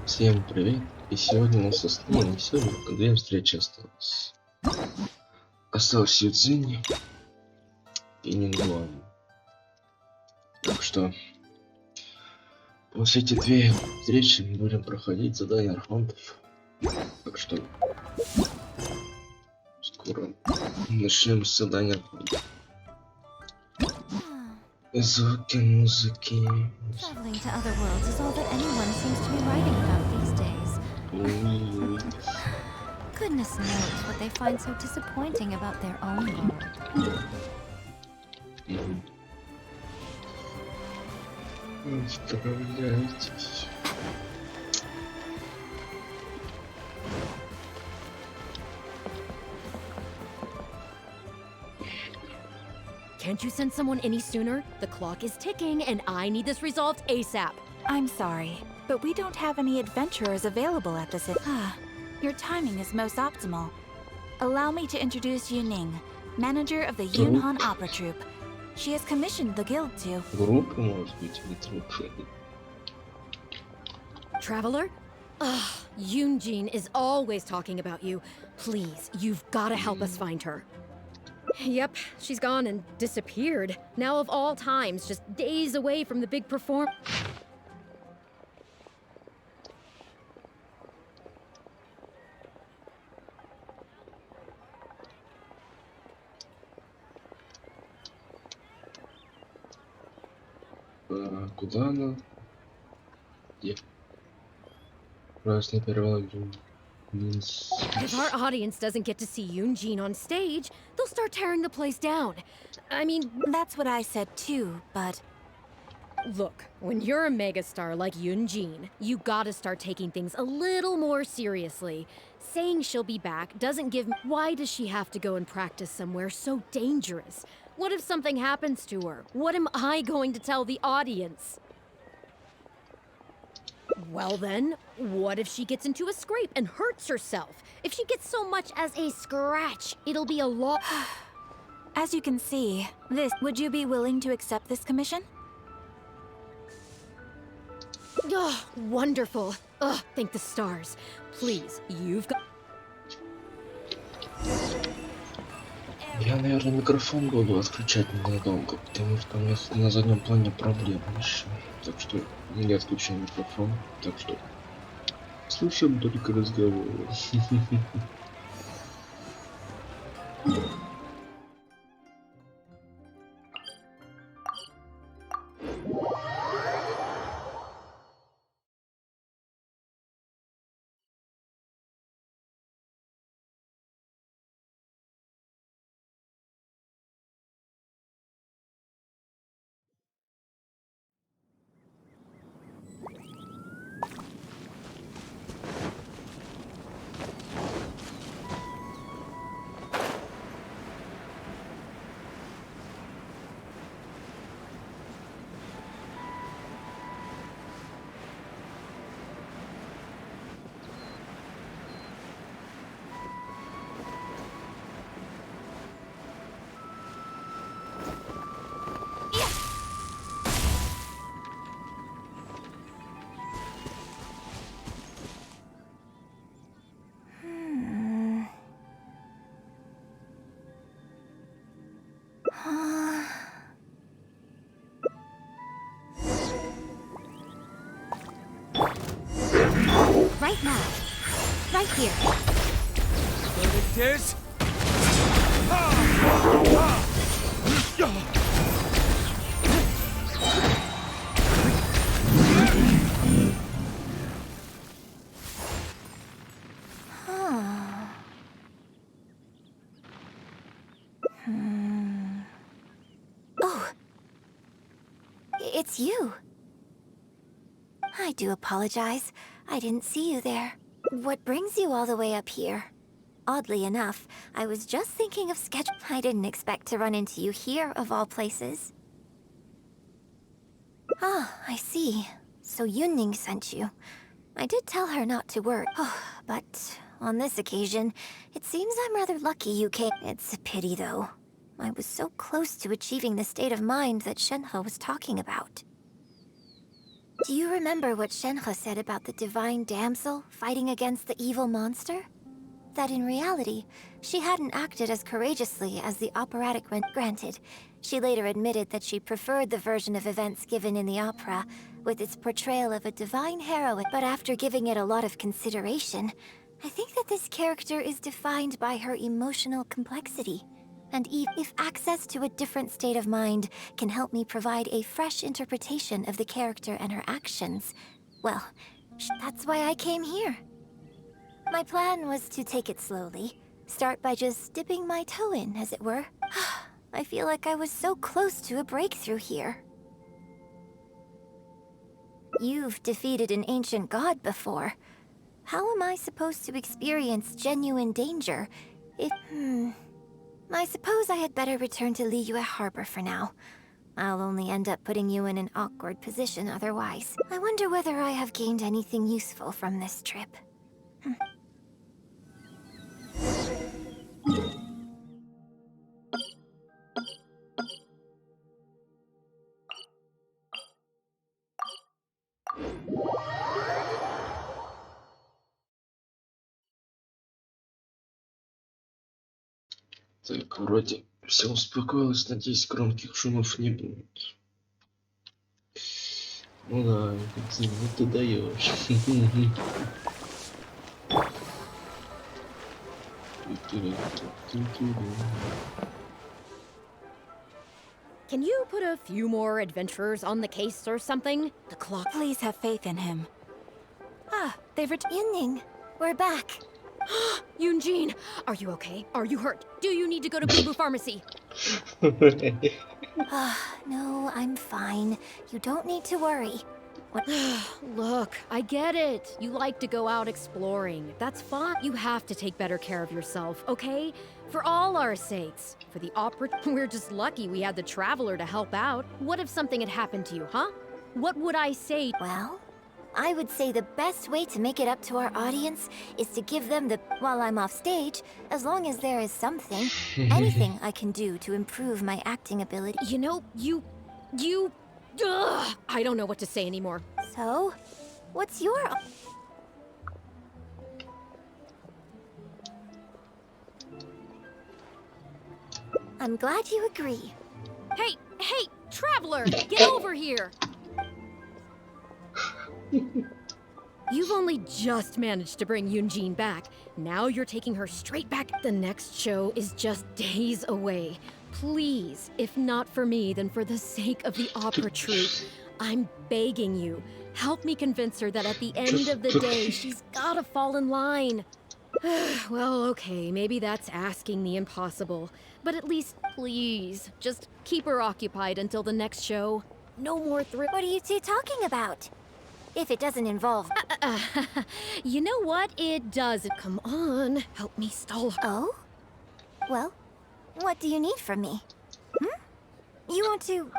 Всем привет! И сегодня у нас не сегодня, только две встречи осталось. Остался Юнь Цзинь и Нингуан. Так что после этих две встречи мы будем проходить задания архонтов. Так что скоро начнем с задания архонтов. Звуки музыки. Traveling to other worlds is all that anyone seems to be writing about these days. Goodness knows what they find so disappointing about their own world. Справляйтесь. Can't you send someone any sooner? The clock is ticking and I need this resolved ASAP. I'm sorry, but we don't have any adventurers available at this. Your timing is most optimal. Allow me to introduce Yuning, manager of the Yunhan Opera Troupe. She has commissioned the guild to. Группа, может быть, или труппа. Traveler? Ugh, Yoon Jin is always talking about you. Please, you've gotta help us find her. Yep, she's gone and disappeared. Now of all times, just days away from the big perform. Куда она? Где? Раз не перевела If our audience doesn't get to see Yoon Jin on stage, they'll start tearing the place down. I mean, That's what I said too, but look, when you're a megastar like Yoon Jin, you gotta start taking things a little more seriously. Saying she'll be back doesn't give me. Why does she have to go and practice somewhere so dangerous? What if something happens to her? What am I going to tell the audience? Well then, what if she gets into a scrape and hurts herself? If she gets so much as a scratch, it'll be a lot. as you can see, would you be willing to accept this commission? Ugh, wonderful. Ugh, thank the stars. Please, you've got. Я, наверное, микрофон буду отключать ненадолго, потому что у меня на заднем плане проблемы еще. Так что не отключаю микрофон. Так что слушаем только разговоры. Right now. Right here. This? Oh. It's you. I do apologize. I didn't see you there. What brings you all the way up here? Oddly enough, I was just thinking of schedule. I didn't expect to run into you here, of all places. Ah, I see. So Yunning sent you. I did tell her not to worry. Oh, but on this occasion, it seems I'm rather lucky you came. It's a pity, though. I was so close to achieving the state of mind that Shenhe was talking about. Do you remember what Shenhe said about the divine damsel fighting against the evil monster? That in reality, she hadn't acted as courageously as the operatic granted. She later admitted that she preferred the version of events given in the opera, with its portrayal of a divine heroine. But after giving it a lot of consideration, I think that this character is defined by her emotional complexity. And if access to a different state of mind can help me provide a fresh interpretation of the character and her actions, well, that's why I came here. My plan was to take it slowly, start by just dipping my toe in, as it were. I feel like I was so close to a breakthrough here. You've defeated an ancient god before. How am I supposed to experience genuine danger if... I suppose I had better return to Liyue Harbor for now. I'll only end up putting you in an awkward position otherwise. I wonder whether I have gained anything useful from this trip. Так, вроде все успокоилось, надеюсь, громких шумов не будет. Ну да, Цзинь, ну ты даешь. Can you put a few more adventurers on the case or something? The clock. Please have faith in him. Ah, they've returned. Yinning, we're back. Yoon Jin, are you okay? Are you hurt? Do you need to go to Boo Boo Pharmacy? No, I'm fine. You don't need to worry. What? Look, I get it. You like to go out exploring. That's fine. You have to take better care of yourself, okay? For all our sakes. For the opera, we're just lucky we had the Traveler to help out. What if something had happened to you, huh? What would I say? Well, I would say the best way to make it up to our audience is to give them the... While I'm off stage, as long as there is something, anything I can do to improve my acting ability. You know, Ugh, I don't know what to say anymore. So, what's your... I'm glad you agree. Hey, Traveler, get over here! You've only just managed to bring Yoon Jin back. Now you're taking her straight back. The next show is just days away. Please, if not for me, then for the sake of the opera troupe, I'm begging you, help me convince her that at the end of the day, she's gotta fall in line. Well, okay, maybe that's asking the impossible. But at least, please, just keep her occupied until the next show. No more thrill. What are you two talking about? If it doesn't involve... You know what? It does. Come on, help me stall her. Oh? Well, what do you need from me? You want to...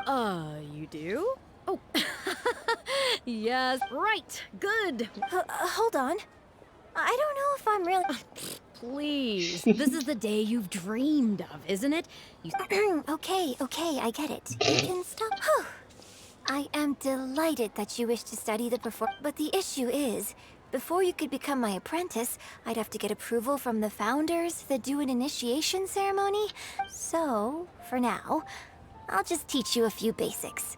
You do? Oh, yes, right, good. hold on. I don't know if I'm really... Please, this is the day you've dreamed of, isn't it? Okay, I get it. You can stop. I am delighted that you wish to study the but the issue is, before you could become my apprentice, I'd have to get approval from the founders that do an initiation ceremony. So, for now, I'll just teach you a few basics.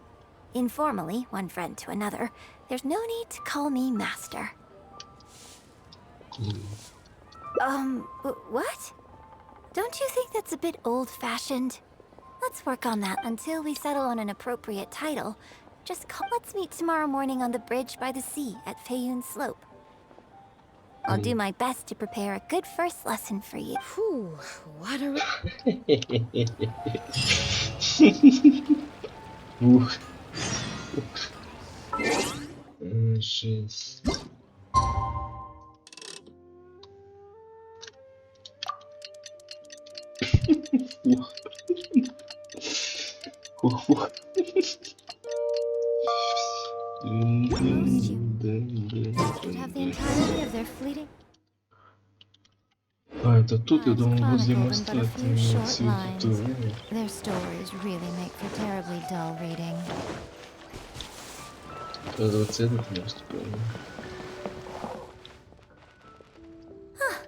Informally, one friend to another, there's no need to call me master. What? Don't you think that's a bit old-fashioned? Let's work on that until we settle on an appropriate title. Let's meet tomorrow morning on the bridge by the sea at Feiyun Slope. I'll do my best to prepare a good first lesson for you. Whew, what a... Жесть. Have the entirety of their fleeting... А, это тут, я думал, возле chronicled моста. in but a Это few не short отсюда, lines. то, Their stories really make for terribly dull reading. 20 не выступил.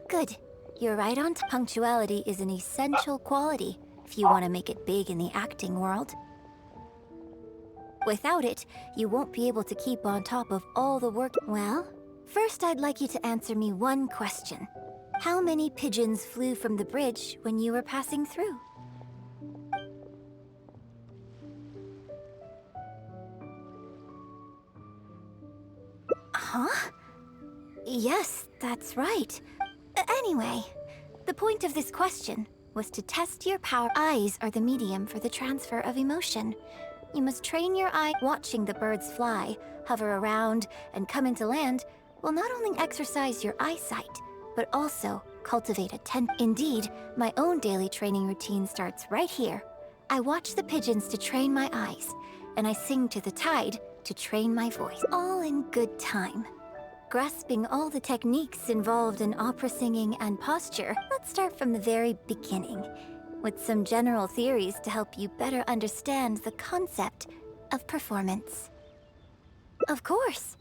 Good. You're right on. Punctuality is an essential quality if you want to make it big in the acting world. Without it, you won't be able to keep on top of all the work. Well, first I'd like you to answer me one question. How many pigeons flew from the bridge when you were passing through? Huh? Yes, that's right. Anyway, the point of this question was to test your power. Eyes are the medium for the transfer of emotion. You must train your eye. Watching the birds fly, hover around, and come into land will not only exercise your eyesight, but also cultivate attention. Indeed, my own daily training routine starts right here. I watch the pigeons to train my eyes, and I sing to the tide to train my voice. All in good time. Grasping all the techniques involved in opera singing and posture, let's start from the very beginning, with some general theories to help you better understand the concept of performance. Of course,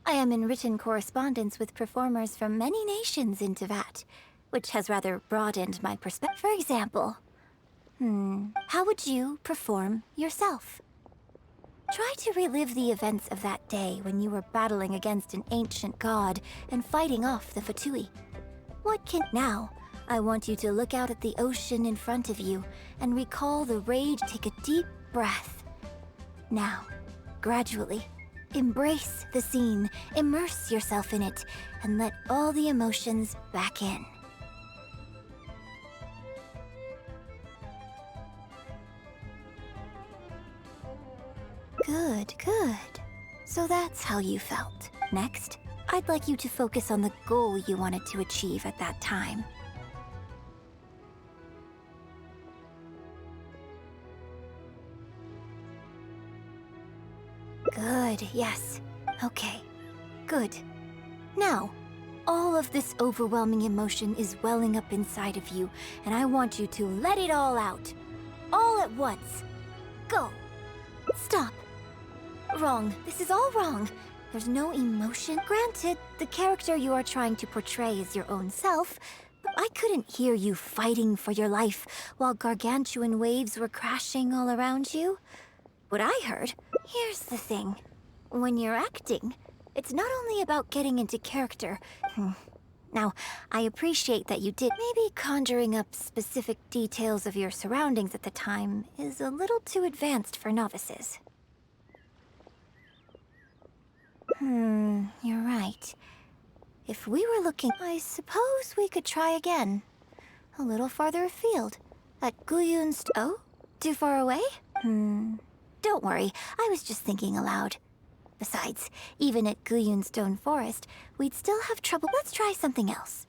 I am in written correspondence with performers from many nations in Teyvat, which has rather broadened my perspective. For example, how would you perform yourself? Try to relive the events of that day when you were battling against an ancient god and fighting off the Fatui. Now, I want you to look out at the ocean in front of you and recall the rage. Take a deep breath. Now, gradually, embrace the scene, immerse yourself in it, and let all the emotions back in. Good, good. So that's how you felt. Next, I'd like you to focus on the goal you wanted to achieve at that time. Good, yes. Okay, good. Now, all of this overwhelming emotion is welling up inside of you, and I want you to let it all out. All at once. Go. Stop. Wrong. This is all wrong. There's no emotion. Granted, the character you are trying to portray is your own self, but I couldn't hear you fighting for your life while gargantuan waves were crashing all around you. What I heard, here's the thing. When you're acting, it's not only about getting into character. Now, I appreciate that you did. Maybe conjuring up specific details of your surroundings at the time is a little too advanced for novices. You're right. If we were looking, I suppose we could try again. A little farther afield. At Guyun's... Oh? Too far away? Don't worry, I was just thinking aloud. Besides, even at Guyun Stone Forest, we'd still have trouble. Let's try something else.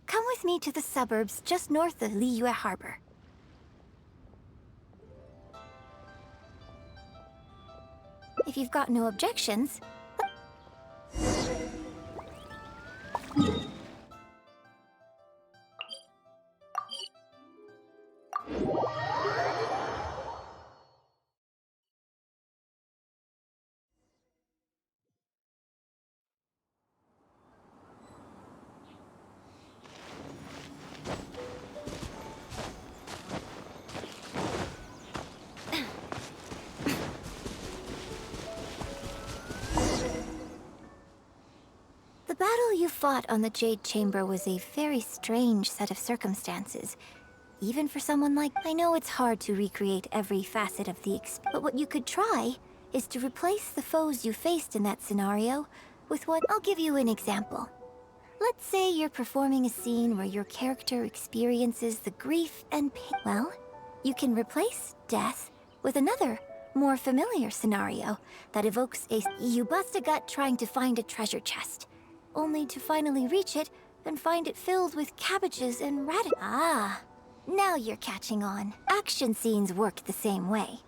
Come with me to the suburbs just north of Liyue Harbor. If you've got no objections... The battle you fought on the Jade Chamber was a very strange set of circumstances. Even for someone like... I know it's hard to recreate every facet of the experience, but what you could try is to replace the foes you faced in that scenario with what... I'll give you an example. Let's say you're performing a scene where your character experiences the grief and pain. Well, you can replace death with another, more familiar scenario that evokes a... You bust a gut trying to find a treasure chest, only to finally reach it and find it filled with cabbages and radish. Ah, now you're catching on. Action scenes work the same way.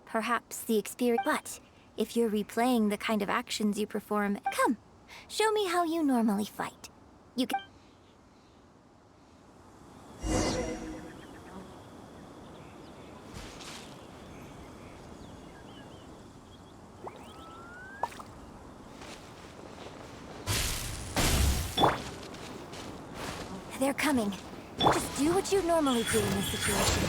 Perhaps the experience... But if you're replaying the kind of actions you perform... Come, show me how you normally fight. You can... they're coming. Just do what you normally do in this situation.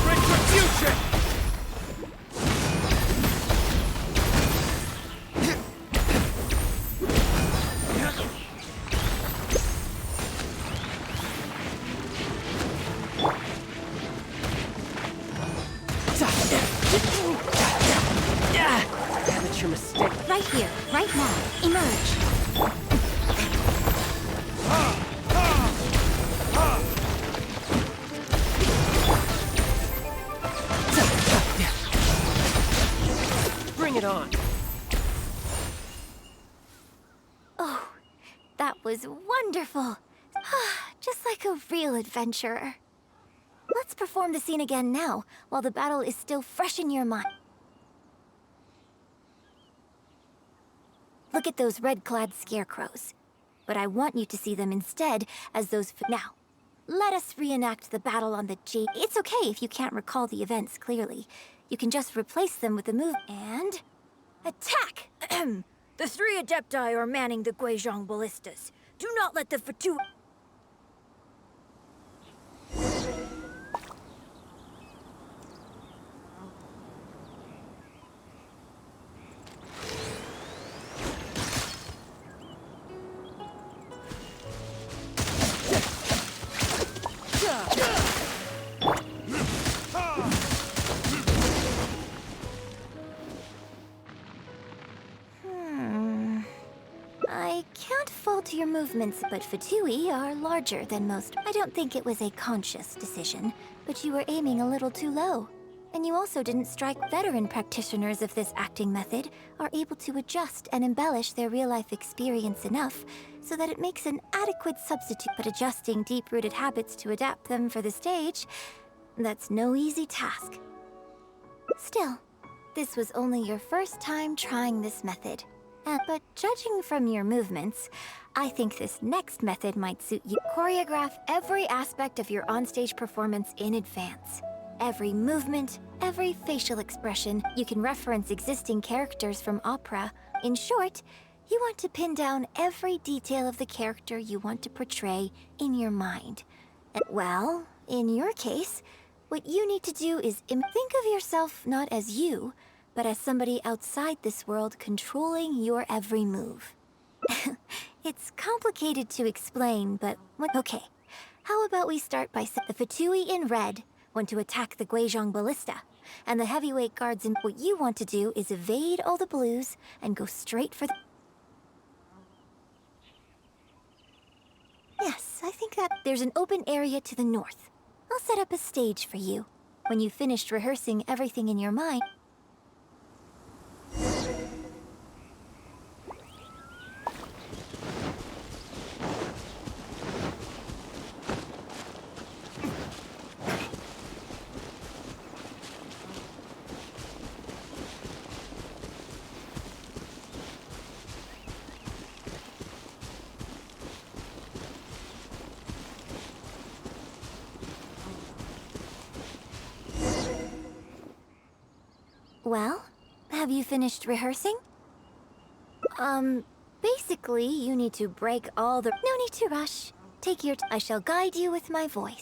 Retribution! Amateur mistake. Right here, right now. Emerge. Bring it on. Oh, that was wonderful. Just like a real adventurer. Let's perform the scene again now, while the battle is still fresh in your mind. Look at those red-clad scarecrows. But I want you to see them instead as those Now, let us reenact the battle on the Jade. It's okay if you can't recall the events clearly. You can just replace them with the move and... Attack! The 3 Adepti are manning the Guizhong ballistas. Do not let the Fatu... I can't fault your movements, but Fatui are larger than most. I don't think it was a conscious decision, but you were aiming a little too low. And you also didn't strike. Veteran practitioners of this acting method are able to adjust and embellish their real-life experience enough so that it makes an adequate substitute. But adjusting deep-rooted habits to adapt them for the stage, that's no easy task. Still, this was only your first time trying this method. But judging from your movements, I think this next method might suit you. Choreograph every aspect of your onstage performance in advance. Every movement, every facial expression. You can reference existing characters from opera. In short, you want to pin down every detail of the character you want to portray in your mind. Well, in your case, what you need to do is think of yourself not as you, but as somebody outside this world controlling your every move. It's complicated to explain, but okay. How about we start by the Fatui in red want to attack the Guizhong ballista, and the heavyweight guards in what you want to do is evade all the blues and go straight for the... Yes, I think that there's an open area to the north. I'll set up a stage for you. When you've finished rehearsing everything in your mind... Well, have you finished rehearsing? Basically, you need to break all the... No need to rush. Take your I shall guide you with my voice.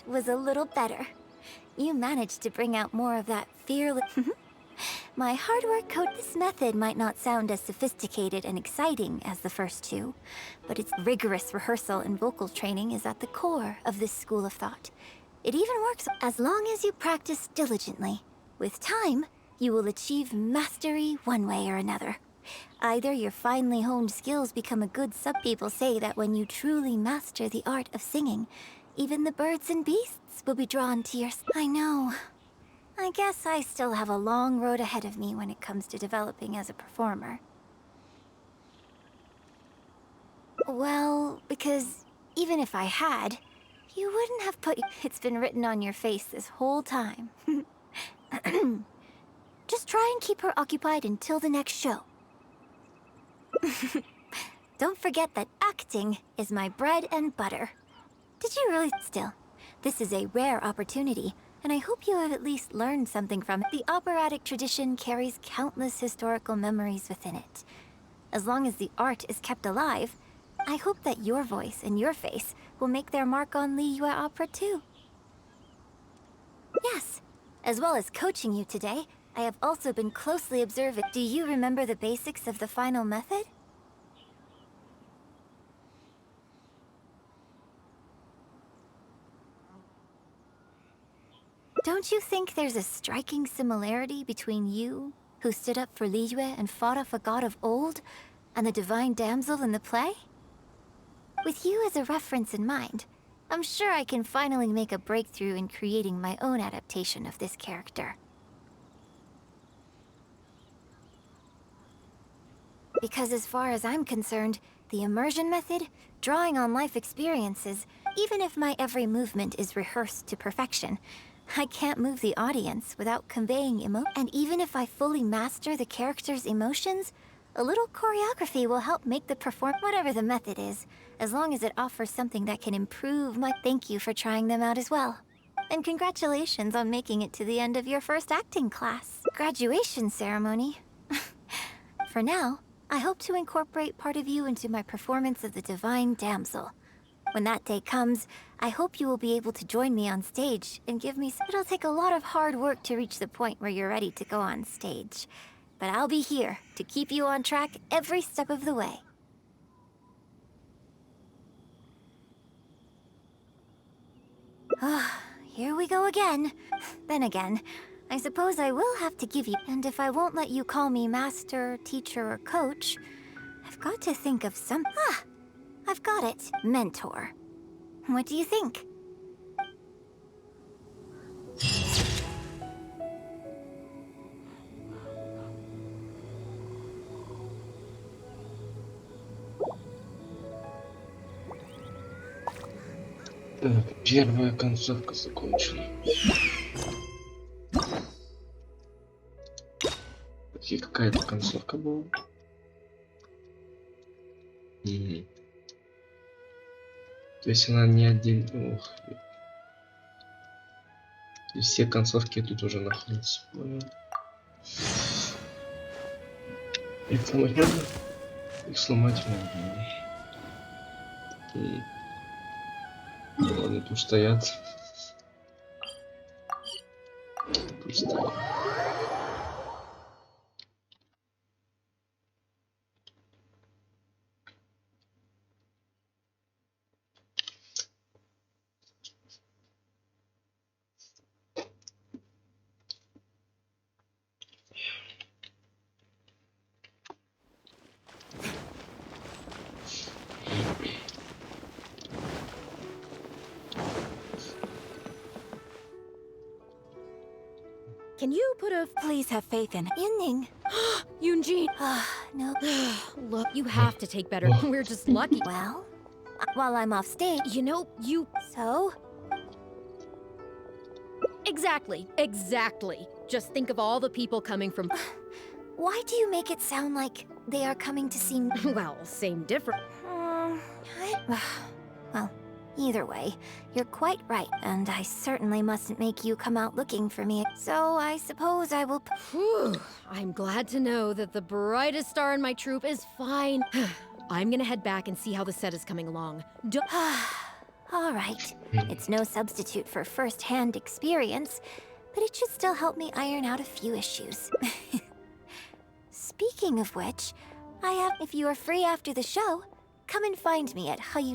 was a little better. You managed to bring out more of that fearless... My hard work code. This method might not sound as sophisticated and exciting as the first two, but its rigorous rehearsal and vocal training is at the core of this school of thought. It even works as long as you practice diligently. With time, you will achieve mastery one way or another. Either your finely honed skills become a good sub. People say that when you truly master the art of singing, even the birds and beasts will be drawn to your... I know. I guess I still have a long road ahead of me when it comes to developing as a performer. Well, because even if I had, you wouldn't have put... It's been written on your face this whole time. Just try and keep her occupied until the next show. Don't forget that acting is my bread and butter. Did you really? Still, this is a rare opportunity, and I hope you have at least learned something from it. The operatic tradition carries countless historical memories within it. As long as the art is kept alive, I hope that your voice and your face will make their mark on Liyue opera too. Yes, as well as coaching you today, I have also been closely observing. Do you remember the basics of the final method? Don't you think there's a striking similarity between you, who stood up for Liyue and fought off a god of old, and the divine damsel in the play? With you as a reference in mind, I'm sure I can finally make a breakthrough in creating my own adaptation of this character. Because as far as I'm concerned, the immersion method, drawing on life experiences, even if my every movement is rehearsed to perfection, I can't move the audience without conveying emotion. And even if I fully master the character's emotions, a little choreography will help make the whatever the method is, as long as it offers something that can improve my... Thank you for trying them out as well. And congratulations on making it to the end of your first acting class. Graduation ceremony. For now, I hope to incorporate part of you into my performance of the Divine Damsel. When that day comes, I hope you will be able to join me on stage and give me... It'll take a lot of hard work to reach the point where you're ready to go on stage. But I'll be here to keep you on track every step of the way. Here we go again. Then again, I suppose I will have to give you... And if I won't let you call me master, teacher, or coach, I've got to think of some... I've got it. Mentor. What do you think? Так, первая концовка закончена. И какая-то концовка была. То есть она не отдельно. И все концовки тут уже находятся. Понял. Их сломать можно? Их сломать можно. Ладно, тут стоят. Пусть стоят. Can you put a... Please have faith in Yinning. Yoon Czinь! No. Look, you have to take better. We're just lucky. Well, while I'm off stage... You know, you... So? Exactly. Just think of all the people coming from... Why do you make it sound like they are coming to see me? Well, same difference. Well, either way, you're quite right, and I certainly mustn't make you come out looking for me. So I suppose I will... Whew. I'm glad to know that the brightest star in my troupe is fine. I'm gonna head back and see how the set is coming along. Alright, it's no substitute for first-hand experience, but it should still help me iron out a few issues. Speaking of which, if you are free after the show, come and find me at Hayu.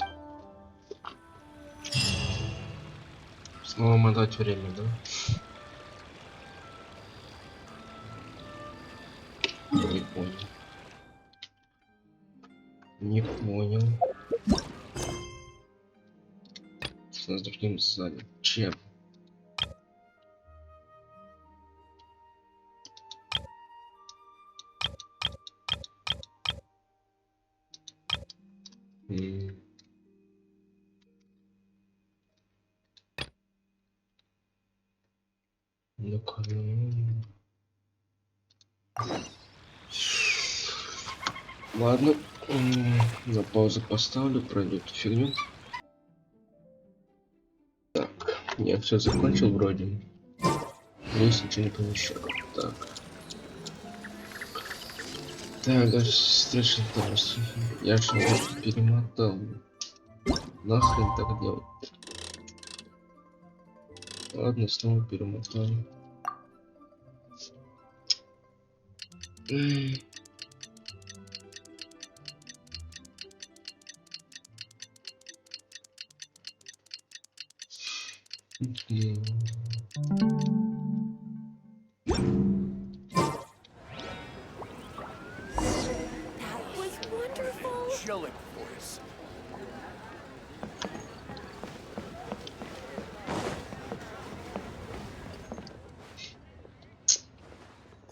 Снова мотать время, да? Не понял. Не понял. Что с другим сзади? Чем? Ну-ка, ладно, на паузу поставлю, пройдет фигню. Так, я все закончил вроде. Здесь ничего не помещаю. Так. Так, дальше встреча. Я же перемотал. Нахрен так делать? Ладно, снова перемотаем. That was wonderful. Angelic voice.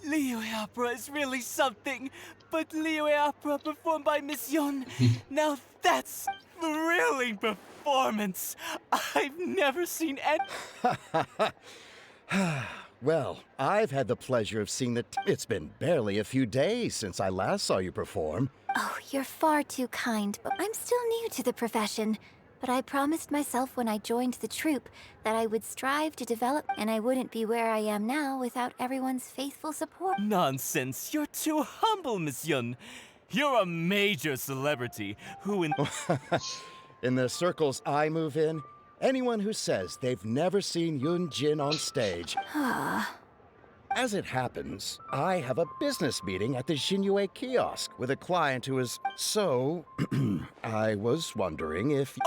Leo Opera is really something, but Leo Opera performed by Miss Yun. Now that's thrilling performance. I've never seen any. Well, I've had the pleasure of seeing it's been barely a few days since I last saw you perform. Oh, you're far too kind, but I'm still new to the profession. But I promised myself when I joined the troupe that I would strive to develop, and I wouldn't be where I am now without everyone's faithful support. Nonsense. You're too humble, Miss Yun. You're a major celebrity who In the circles I move in, anyone who says they've never seen Yuan Jin on stage. As it happens, I have a business meeting at the Xinyue kiosk with a client who is so... I was wondering if...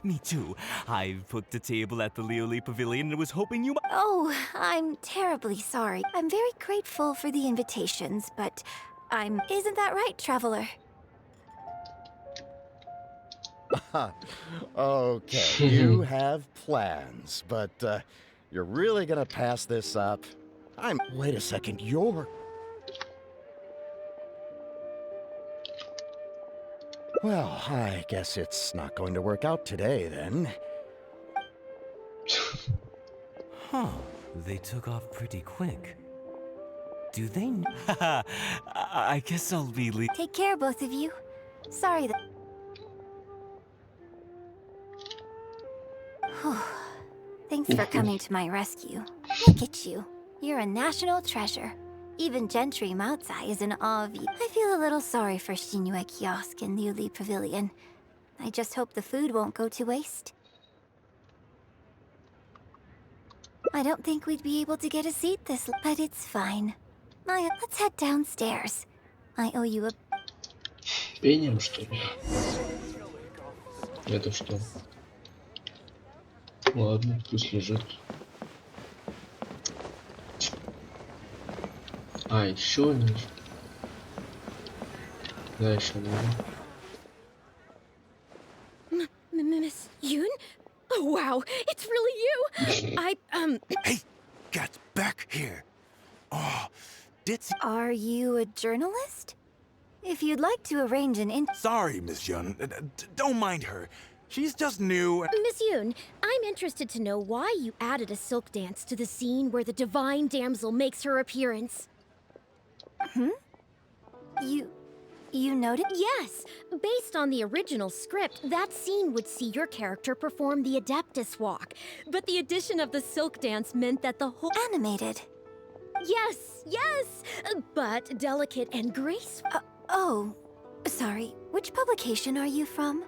me too. I booked a table at the Lioli Pavilion and was hoping you might... Oh, I'm terribly sorry. I'm very grateful for the invitations, but Isn't that right, Traveler? Okay, you have plans, but you're really gonna pass this up? Wait a second, you're... Well, I guess it's not going to work out today, then. Huh. They took off pretty quick. Do they... I guess I'll be Take care, both of you. Sorry that... Thanks for coming to my rescue. Look at you. You're a national treasure. Even Gentry Moutsai is in awe of you. I feel a little sorry for Xinyue Kiosk and Liuli Pavilion. I just hope the food won't go to waste. I don't think we'd be able to get a seat but it's fine. Let's head downstairs. I owe you a... Пением, что ли? Это что? Ладно, пусть лежит. А, еще один. Да, еще один. Miss Yoon? Oh, wow, it's really you! Hey, get back here. Oh, Are you a journalist? If you'd like to arrange an sorry, Miss Yun. Don't mind her. She's just new. Miss Yoon, I'm interested to know why you added a silk dance to the scene where the divine damsel makes her appearance. You noted? Yes! Based on the original script, that scene would see your character perform the Adeptus Walk. But the addition of the silk dance meant that the whole... Animated. Yes! But delicate and graceful. Oh, sorry. Which publication are you from?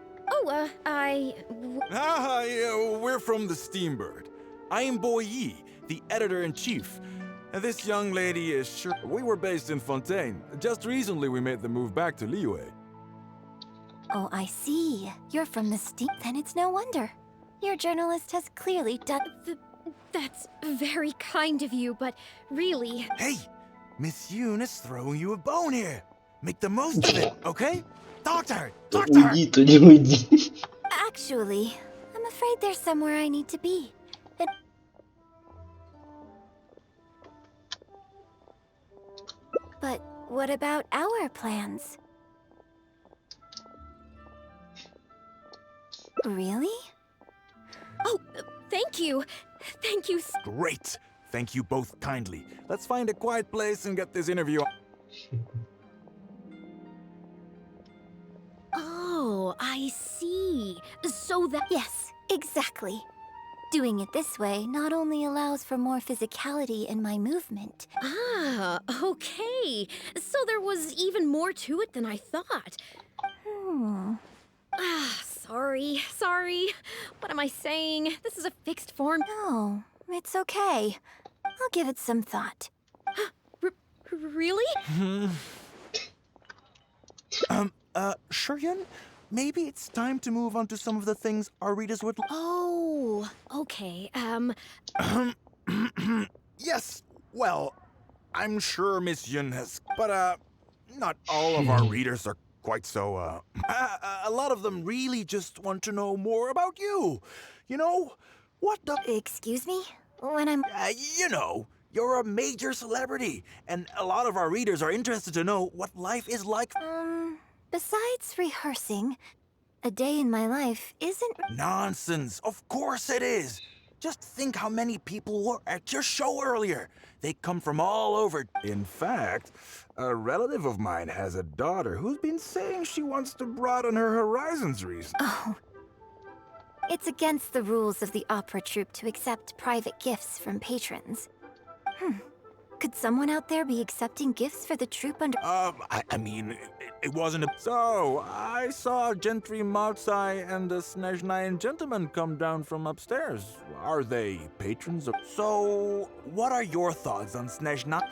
Yeah, we're from the Steambird. I am Boy Yi, the editor-in-chief. And this young lady is sure. We were based in Fontaine. Just recently we made the move back to Liyue. Oh, I see. You're from the steam. Then it's no wonder. Your journalist has clearly done. That's very kind of you, but really... Hey, Miss Yoon is throwing you a bone here. Make the most of it, okay? Talk to her! Talk to her! Уйди, то не уйди. Actually, I'm afraid there's somewhere I need to be. But what about our plans? Really? Oh, thank you. Thank you. Great! Thank you both kindly. Let's find a quiet place and get this interview. Oh, I see. So that... Yes, exactly. Doing it this way not only allows for more physicality in my movement. Ah, okay. So there was even more to it than I thought. Ah, sorry. What am I saying? This is a fixed form. No, it's okay. I'll give it some thought. Really? Shuryun, maybe it's time to move on to some of the things our readers would... Oh, okay. Yes, well, I'm sure Miss Yun has... But, not all of our readers are quite so, a lot of them really just want to know more about you. You know, what the... Excuse me? When I'm... you know, you're a major celebrity, and a lot of our readers are interested to know what life is like. Besides rehearsing, a day in my life isn't... Nonsense, of course it is. Just think how many people were at your show earlier. They come from all over. In fact, a relative of mine has a daughter who's been saying she wants to broaden her horizons recently. Oh. It's against the rules of the opera troupe to accept private gifts from patrons. Could someone out there be accepting gifts for the troupe under... I mean, it wasn't a... So, I saw Gentry Maltsai and a Snezhnayan gentleman come down from upstairs. Are they patrons of... So, what are your thoughts on Snezhnayan?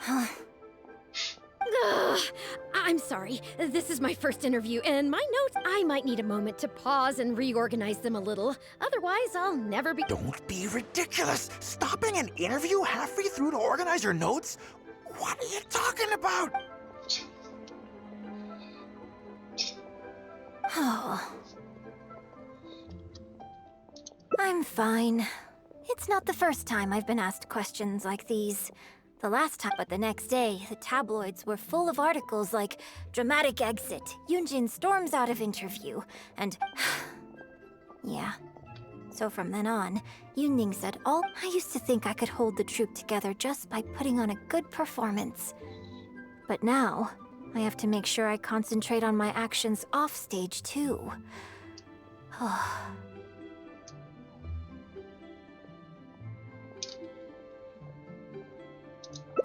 I'm sorry. This is my first interview, and my notes... I might need a moment to pause and reorganize them a little. Otherwise, I'll never be... Don't be ridiculous! Stopping an interview halfway through to organize your notes? What are you talking about? Oh. I'm fine. It's not the first time I've been asked questions like these. The last time, but the next day, the tabloids were full of articles like dramatic exit, Yoon Jin storms out of interview, and yeah. So from then on, Yoon said I used to think I could hold the troupe together just by putting on a good performance. But now, I have to make sure I concentrate on my actions off stage too.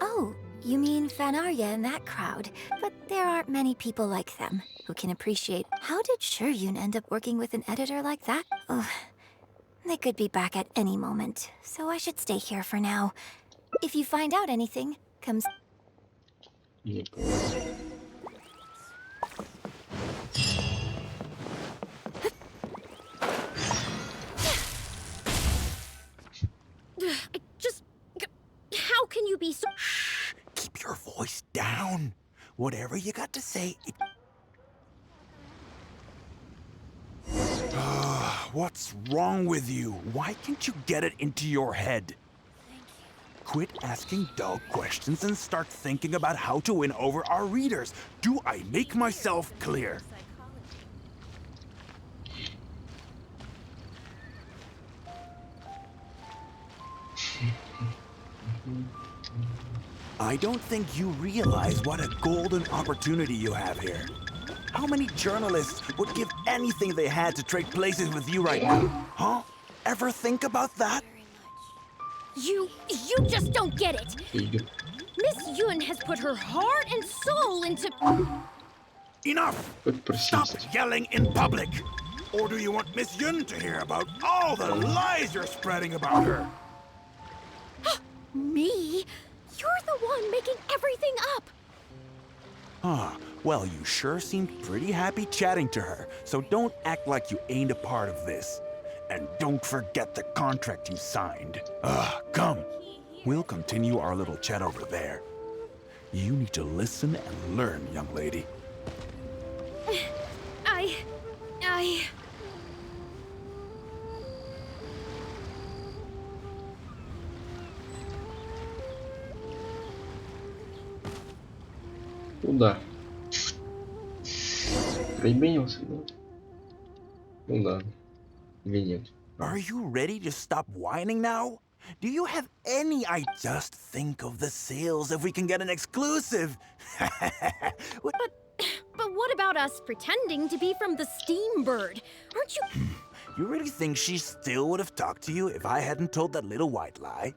Oh, you mean Fanarya and that crowd. But there aren't many people like them who can appreciate... How did Shuryun end up working with an editor like that? Ugh. They could be back at any moment, so I should stay here for now. If you find out anything, come... Не понял. How can you be so... Shh! Keep your voice down. Whatever you got to say, what's wrong with you? Why can't you get it into your head? Quit asking dull questions and start thinking about how to win over our readers. Do I make myself clear? I don't think you realize what a golden opportunity you have here. How many journalists would give anything they had to trade places with you right now? Huh? Ever think about that? You just don't get it. Игорь. Miss Yun has put her heart and soul into... Enough! Хоть Stop просить. yelling in public! Or do you want Miss Yun to hear about all the lies you're spreading about her? Me? You're the one making everything up! Huh. Well, you sure seemed pretty happy chatting to her, so don't act like you ain't a part of this. And don't forget the contract you signed. Come. We'll continue our little chat over there. You need to listen and learn, young lady. I... Куда? Применился, да? Ну да. Или нет? Are you ready to stop whining now? Do you have any idea? Just think of the sales if we can get an exclusive. But what about us pretending to be from the Steam Bird? Aren't you... You really think she still would have talked to you if I hadn't told that little white lie?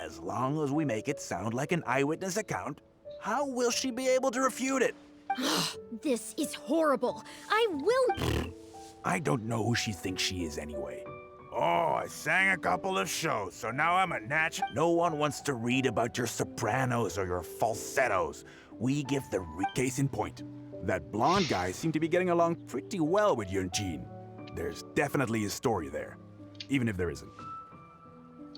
As long as we make it sound like an eyewitness account, how will she be able to refute it? This is horrible. I will... I don't know who she thinks she is anyway. Oh, I sang a couple of shows, so now I'm a natural. No one wants to read about your sopranos or your falsettos. We give the case in point. That blonde guy seemed to be getting along pretty well with Yuan Jin. There's definitely a story there, even if there isn't.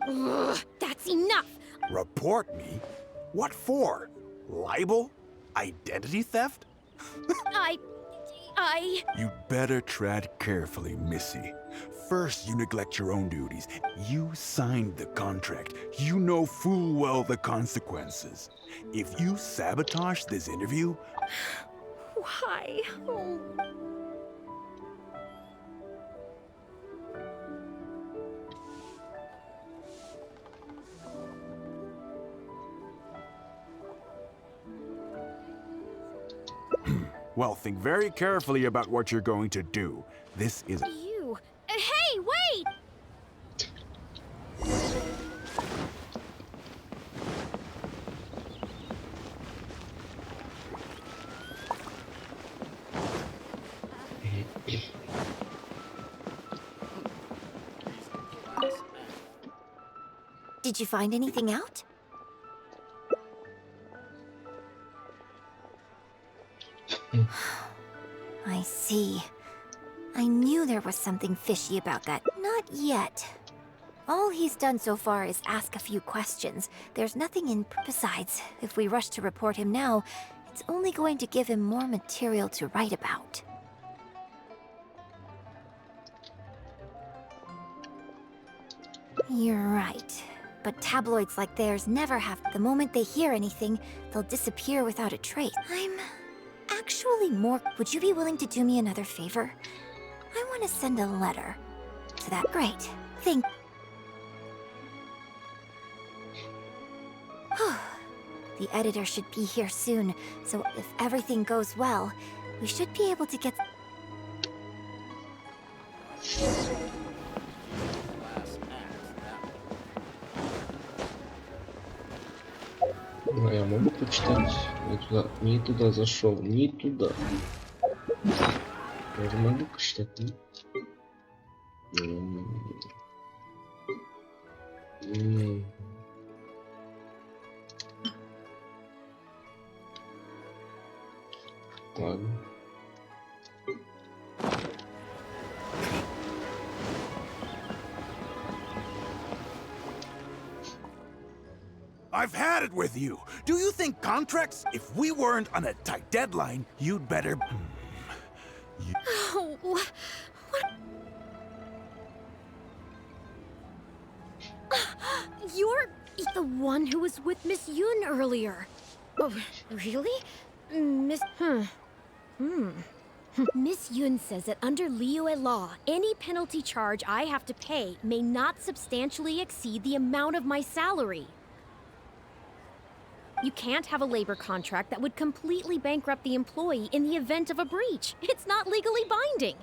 Ugh, that's enough! Report me? What for? Libel? Identity theft? You'd better tread carefully, Missy. First, you neglect your own duties. You signed the contract. You know full well the consequences. If you sabotage this interview... Why? Oh. Well, think very carefully about what you're going to do. This is... You... Hey, wait! Did you find anything out? I see. I knew there was something fishy about that. Not yet. All he's done so far is ask a few questions. There's nothing in... Besides, if we rush to report him now, it's only going to give him more material to write about. You're right. But tabloids like theirs never have... The moment they hear anything, they'll disappear without a trace. I'm actually more... Would you be willing to do me another favor? I want to send a letter to that... Great. Thank... The editor should be here soon, so if everything goes well, we should be able to get... Ну, я могу почитать. Не туда зашел, не туда. Я же могу почитать, нет? Ладно. I've had it with you. Do you think contracts, if we weren't on a tight deadline, you'd better... Oh, what? You're the one who was with Miss Yun earlier. Oh, really? Miss... Miss Yun says that under Liyue law, any penalty charge I have to pay may not substantially exceed the amount of my salary. You can't have a labor contract that would completely bankrupt the employee in the event of a breach. It's not legally binding.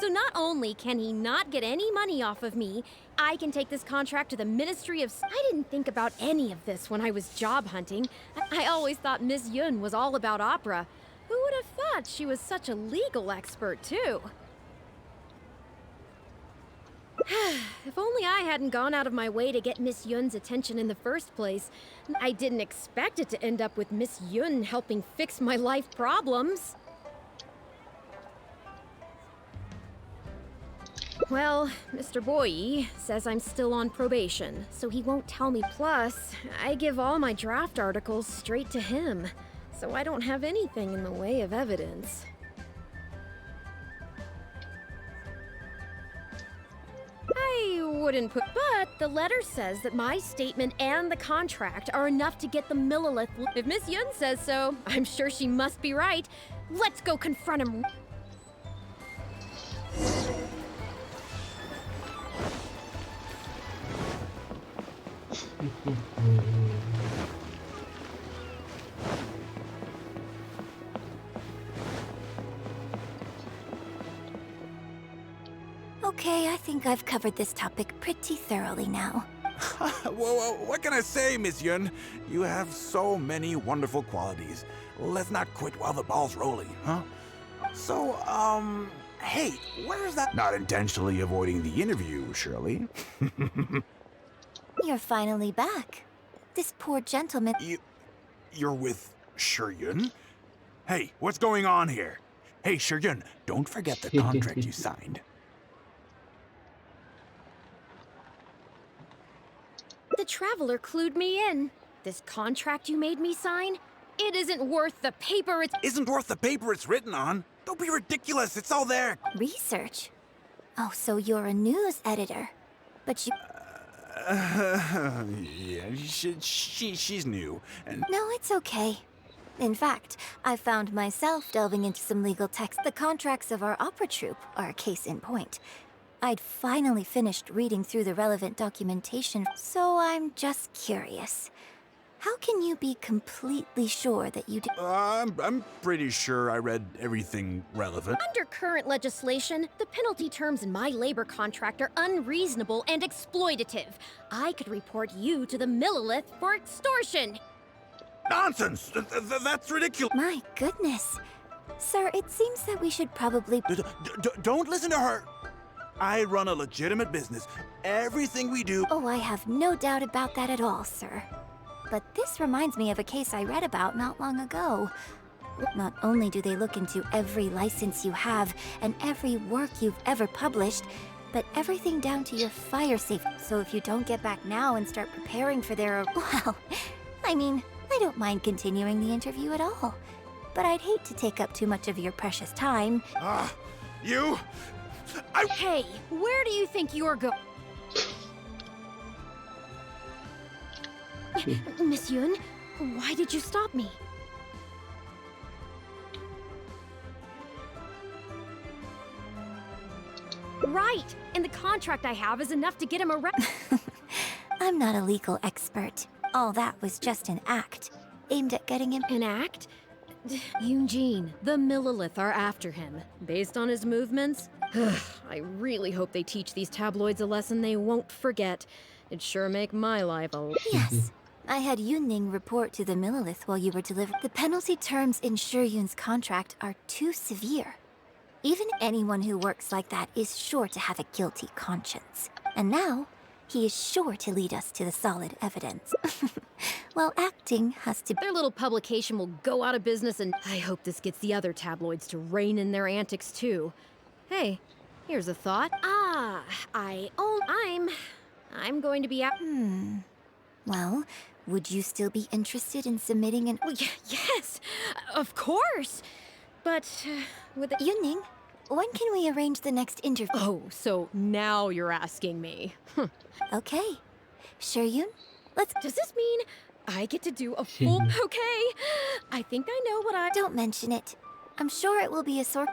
So not only can he not get any money off of me, I can take this contract to the Ministry of... I didn't think about any of this when I was job hunting. I always thought Miss Yun was all about opera. Who would have thought she was such a legal expert, too? If only I hadn't gone out of my way to get Miss Yun's attention in the first place. I didn't expect it to end up with Miss Yun helping fix my life problems. Well, Mr. Boyi says I'm still on probation, so he won't tell me. Plus, I give all my draft articles straight to him, so I don't have anything in the way of evidence. I wouldn't put, but the letter says that my statement and the contract are enough to get the Millilith. If Miss Yun says so, I'm sure she must be right. Let's go confront him. Okay, I think I've covered this topic pretty thoroughly now. Whoa, what can I say, Miss Yun? You have so many wonderful qualities. Let's not quit while the ball's rolling, huh? So, hey, where's that? Not intentionally avoiding the interview, surely. You're finally back. This poor gentleman. You're with Yun? Hey, what's going on here? Hey, Yun, don't forget the contract you signed. The Traveler clued me in. This contract you made me sign, it isn't worth the paper it's— Isn't worth the paper it's written on. Don't be ridiculous, it's all there. Research? Oh, so you're a news editor. But you— yeah, she's new. And No, it's okay. In fact, I found myself delving into some legal text. The contracts of our opera troupe are a case in point. I'd finally finished reading through the relevant documentation, so I'm just curious. How can you be completely sure that you did— I'm pretty sure I read everything relevant. Under current legislation, the penalty terms in my labor contract are unreasonable and exploitative. I could report you to the Millilith for extortion. Nonsense! That's ridiculous. My goodness. Sir, it seems that we should probably— Don't listen to her. I run a legitimate business. Everything we do— Oh, I have no doubt about that at all, sir. But this reminds me of a case I read about not long ago. Not only do they look into every license you have and every work you've ever published, but everything down to your fire safety. So if you don't get back now and start preparing for their— Well, I mean, I don't mind continuing the interview at all. But I'd hate to take up too much of your precious time. You... Hey, where do you think you're going? Miss Yun, why did you stop me? Right, and the contract I have is enough to get him arrested. I'm not a legal expert. All that was just an act, aimed at getting him— An act? Yoon Jin, the Millilith are after him. Based on his movements, I really hope they teach these tabloids a lesson they won't forget. It'd sure make my life a— Yes. I had Yunning report to the Millilith while you were delivering. The penalty terms in Yun's contract are too severe. Even anyone who works like that is sure to have a guilty conscience. And now, he is sure to lead us to the solid evidence. Well, acting has to— Their little publication will go out of business, and I hope this gets the other tabloids to rein in their antics too. Hey, here's a thought. I'm going to be out— Well, would you still be interested in submitting an— Well, yes, of course. But with the— Yunning, when can we arrange the next interview? Oh, so now you're asking me. Okay. Yun, let's— Does this mean I get to do a full— Okay, I think I know what I— Don't mention it. I'm sure it will be a sore—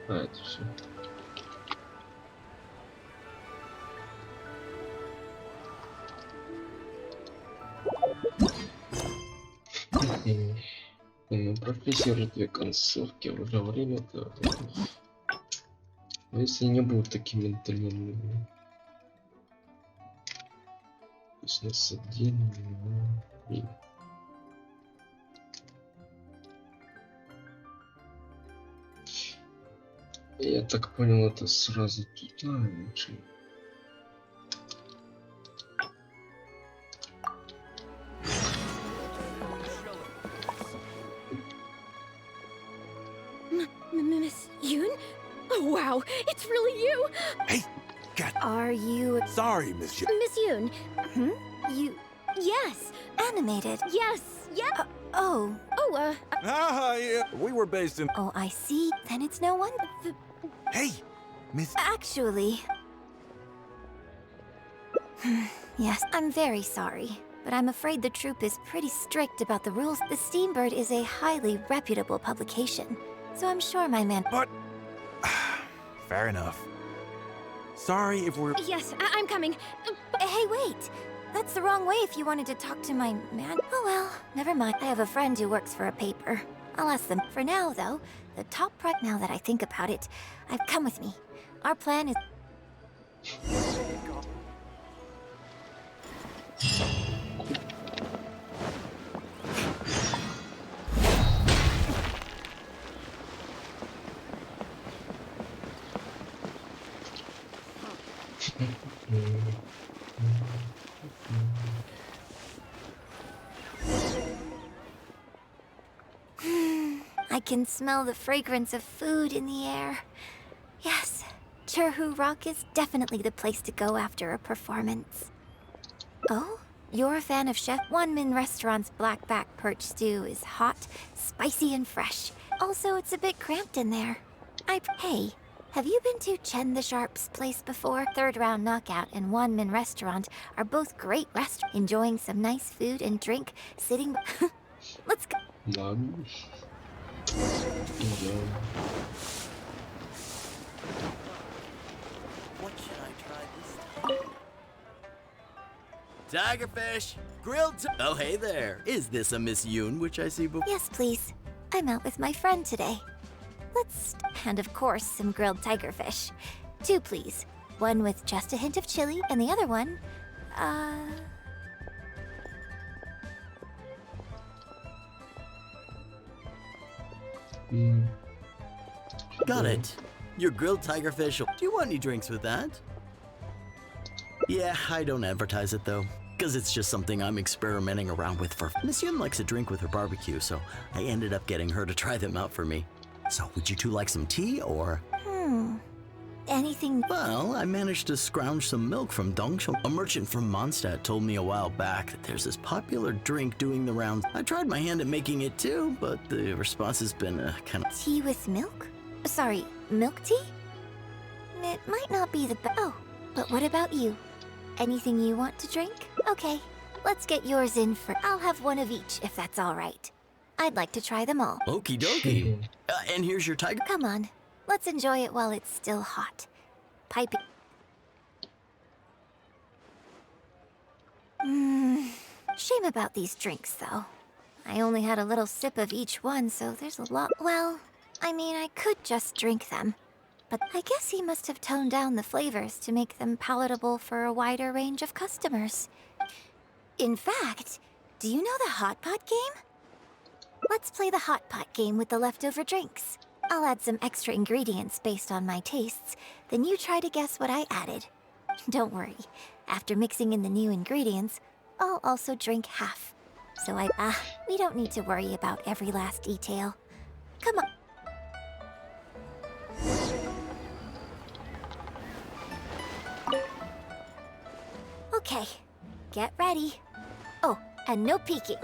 А, это все. Мы прошли уже 2 концовки, уже время-то. Но если не будут такими ментальными. То есть нас 1, 2, 3. Я так понял, это сразу туда. Ничего. Miss Yoon? Oh, wow, it's really you! Hey, God, Are you sorry, Miss Yu. Miss Yoon? hmm? You Yes, animated? yes, yeah. Oh, Oh, Ah, yeah. We were based in. oh, I see. Then it's no wonder. Hey, Miss. Actually, yes, I'm very sorry, but I'm afraid the troop is pretty strict about the rules. The Steambird is a highly reputable publication, so I'm sure my man. But. Fair enough. Sorry if we're. yes, I'm coming. Hey, wait! That's the wrong way if you wanted to talk to my man. Oh well, never mind. I have a friend who works for a paper. I'll ask them. For now, though, the top now that I think about it, I've come with me. Our plan is. I can smell the fragrance of food in the air. Yes, Cherhu Rock is definitely the place to go after a performance. Oh? You're a fan of Chef One-Min Restaurant's blackback perch stew is hot, spicy, and fresh. Also, it's a bit cramped in there. Hey, have you been to Chen the Sharp's place before? Third Round Knockout and One-Min Restaurant are both great restaurants. Enjoying some nice food and drink, sitting... Let's go. Ладно. Идем. What should I try this time? Tigerfish! Grilled Oh, hey there. Is this a Miss Yoon, which I see before? Yes, please. I'm out with my friend today. Let's... And of course, some grilled tigerfish. 2, please. One with just a hint of chili, and the other one... Got it. Your grilled tigerfish. Do you want any drinks with that? Yeah, I don't advertise it though, because it's just something I'm experimenting around with for. Miss Yoon likes a drink with her barbecue, so I ended up getting her to try them out for me. So, would you two like some tea or? Anything... Well, I managed to scrounge some milk from Dongsheng. A merchant from Mondstadt told me a while back that there's this popular drink doing the rounds. I tried my hand at making it too, but the response has been kind of... Tea with milk? Sorry, milk tea? It might not be the best. Oh, but what about you? Anything you want to drink? Okay, let's get yours in for... I'll have one of each, if that's all right. I'd like to try them all. Okie dokie. And here's your tiger. Come on, let's enjoy it while it's still hot. Piping. Shame about these drinks, though. I only had a little sip of each one, so there's a lot. Well, I mean, I could just drink them. But I guess he must have toned down the flavors to make them palatable for a wider range of customers. In fact, do you know the hot pot game? Let's play the hot pot game with the leftover drinks. I'll add some extra ingredients based on my tastes, then you try to guess what I added. Don't worry, after mixing in the new ingredients, I'll also drink half. So we don't need to worry about every last detail. Come on. Okay, get ready. Oh, and no peeking.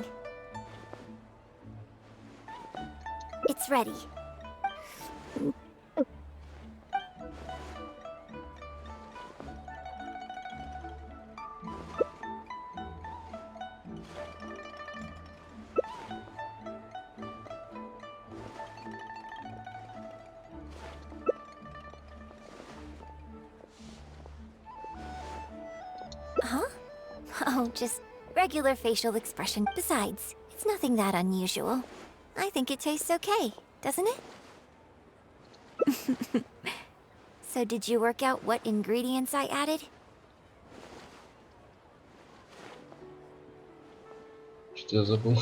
It's ready. Huh? Oh, just regular facial expression. Besides, it's nothing that unusual. I think it tastes okay, doesn't it? So did you work out what ingredients I added? Что я забыл?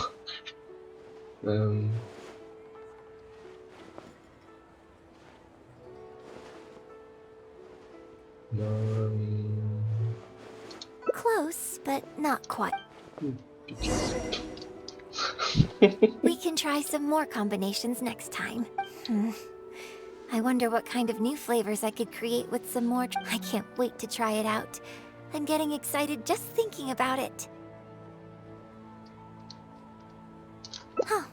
Close, but not quite. 5 We can try some more combinations next time. I wonder what kind of new flavors I could create with some more. I can't wait to try it out. I'm getting excited just thinking about it. Huh.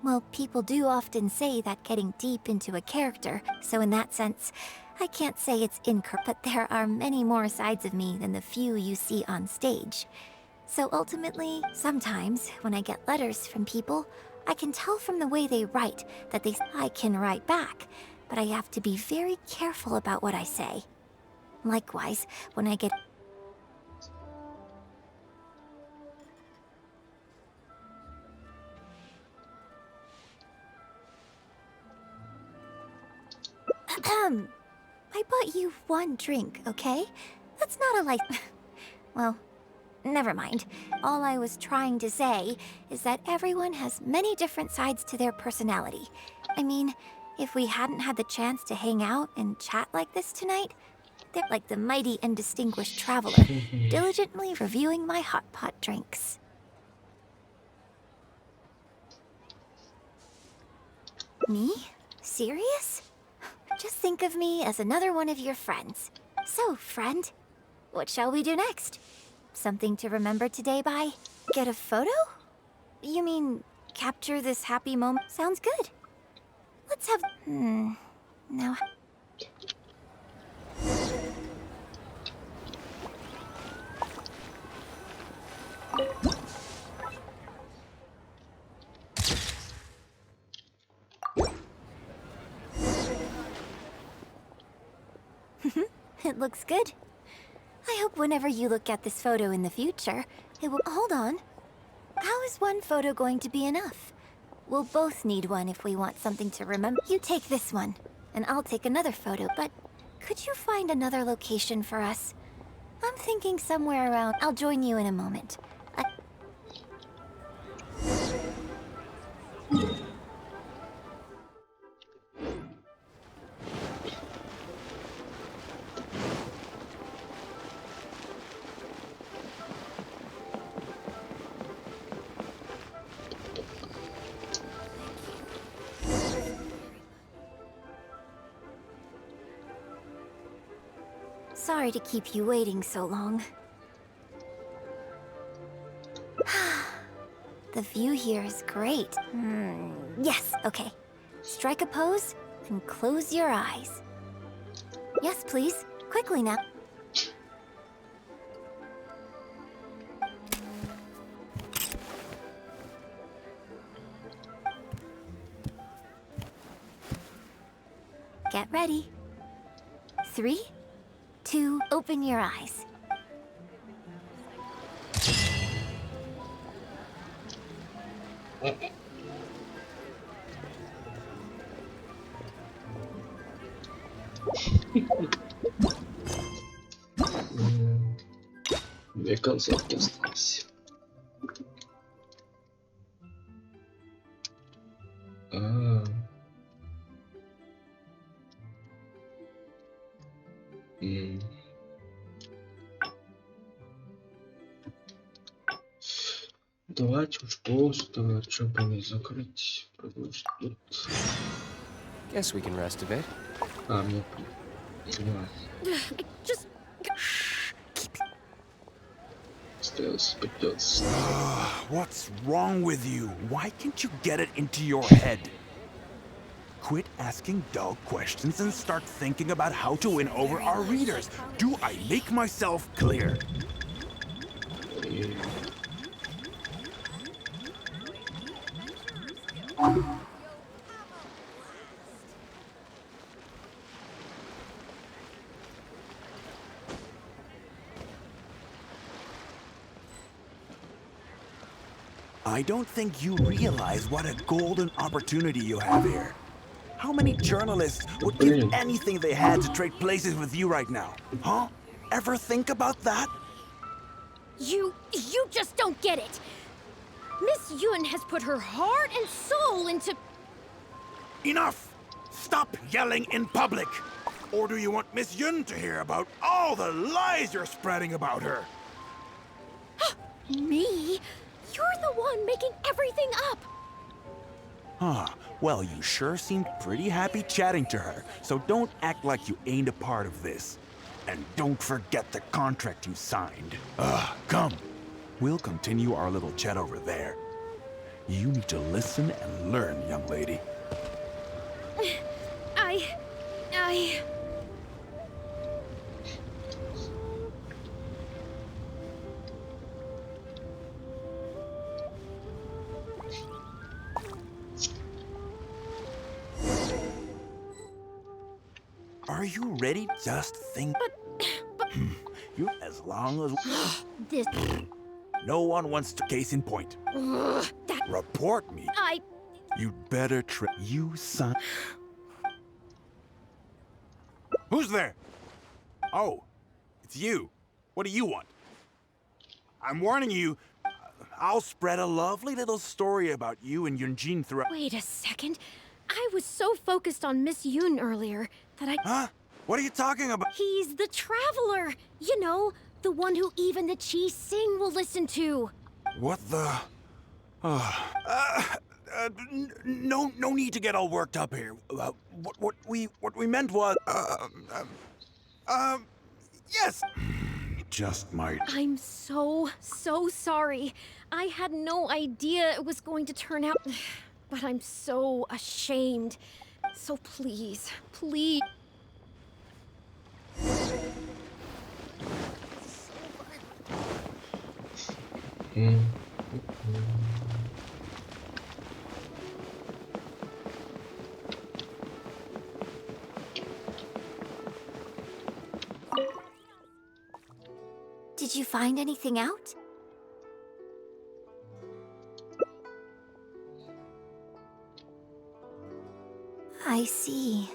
Well, people do often say that getting deep into a character, so in that sense, I can't say it's incorrect, but there are many more sides of me than the few you see on stage. So ultimately, sometimes, when I get letters from people, I can tell from the way they write that I can write back, but I have to be very careful about what I say. Likewise, when I get... I bought you one drink, okay? That's not a well, never mind. All I was trying to say is that everyone has many different sides to their personality. I mean, if we hadn't had the chance to hang out and chat like this tonight, they're like the mighty and distinguished traveler, diligently reviewing my hot pot drinks. Me? Serious? Just think of me as another one of your friends. So, friend, what shall we do next? Something to remember today by? Get a photo? You mean, capture this happy moment? Sounds good. Let's have... Now... It looks good. I hope whenever you look at this photo in the future, it will... Hold on. How is one photo going to be enough? We'll both need one if we want something to remember. You take this one, and I'll take another photo, but could you find another location for us? I'm thinking somewhere around... I'll join you in a moment. Sorry to keep you waiting so long. The view here is great. Yes, okay. Strike a pose and close your eyes. Yes, please. Quickly now. Get ready. 3, 2, open your eyes. Две концовки осталось. Давайте уж просто, что бы не закрыть, продолжить тут. Guess we can rest a bit. Мне понимаю. Just... Осталось 15. What's wrong with you? Why can't you get it into your head? Quit asking dull questions and start thinking about how to win over our readers. Do I make myself clear? I don't think you realize what a golden opportunity you have here. How many journalists would give anything they had to trade places with you right now? Huh? Ever think about that? You just don't get it. Miss Yuan has put her heart and soul into... Enough! Stop yelling in public! Or do you want Miss Yun to hear about all the lies you're spreading about her? Me? You're the one making everything up! Huh. Well, you sure seemed pretty happy chatting to her, so don't act like you ain't a part of this. And don't forget the contract you signed. Come. We'll continue our little chat over there. You need to listen and learn, young lady. I... Are you ready? Just think. But... You, as long as this... no one wants to. Case in point. That... Report me. You'd better you son. Who's there? Oh, it's you. What do you want? I'm warning you. I'll spread a lovely little story about you and Yuan Jin throughout. Wait a second. I was so focused on Miss Yoon earlier that I... Huh? What are you talking about? He's the traveler! You know, the one who even the Chi Sing will listen to. What the... no need to get all worked up here. What we meant was... yes! Just might... I'm so sorry. I had no idea it was going to turn out... But I'm so ashamed. So please... Did you find anything out? I see.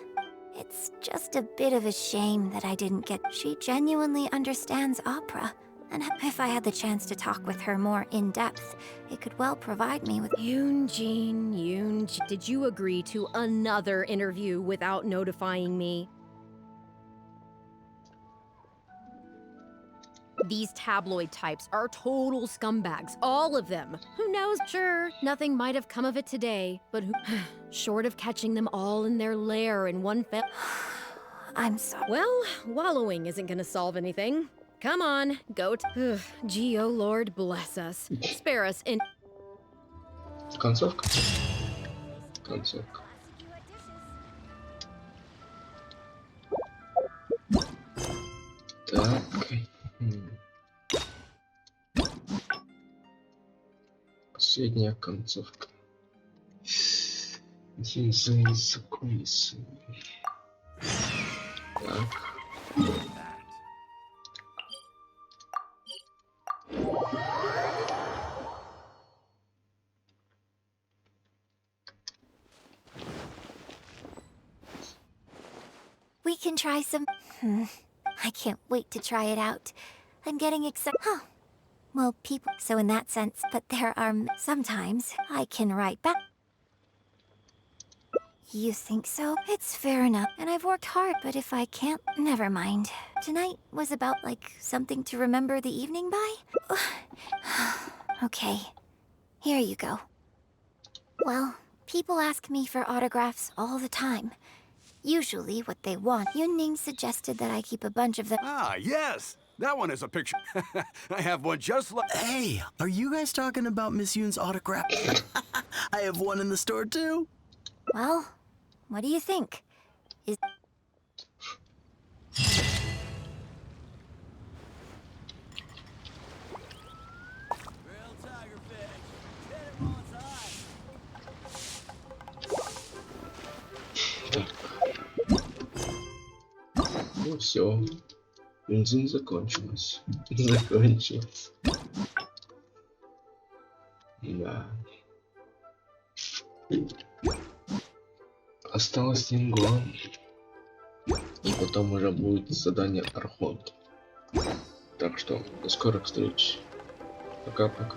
It's just a bit of a shame that I didn't get... She genuinely understands opera, and if I had the chance to talk with her more in depth, it could well provide me with... Yoon Jin, did you agree to another interview without notifying me? These tabloid types are total scumbags, all of them. Who knows? Sure, nothing might have come of it today, but who... short of catching them all in their lair in one fell... I'm sorry. Well, wallowing isn't gonna solve anything. Come on, go to... Gee, oh Lord, bless us. Spare us in... Концовка. Концовка. Так. Последняя концовка. Юнь Цзинь за кулисами. Так. We can try some... I can't wait to try it out. I'm getting excited. Huh. Well, people... So in that sense, but there are... Sometimes I can write back. You think so? It's fair enough. And I've worked hard, but if I can't... Never mind. Tonight was about, like, something to remember the evening by? Okay. Here you go. Well, people ask me for autographs all the time. Usually what they want. Yunning suggested that I keep a bunch of them. Ah, yes! That one is a picture. I have one just like... Hey, are you guys talking about Miss Yoon's autograph? I have one in the store too. Well, what do you think? Is... Так. Ну все. Бензин закончилась. Закончилась. Да. Осталось Нинго. И потом уже будет задание Архонт. Так что до скорых встреч. Пока-пока.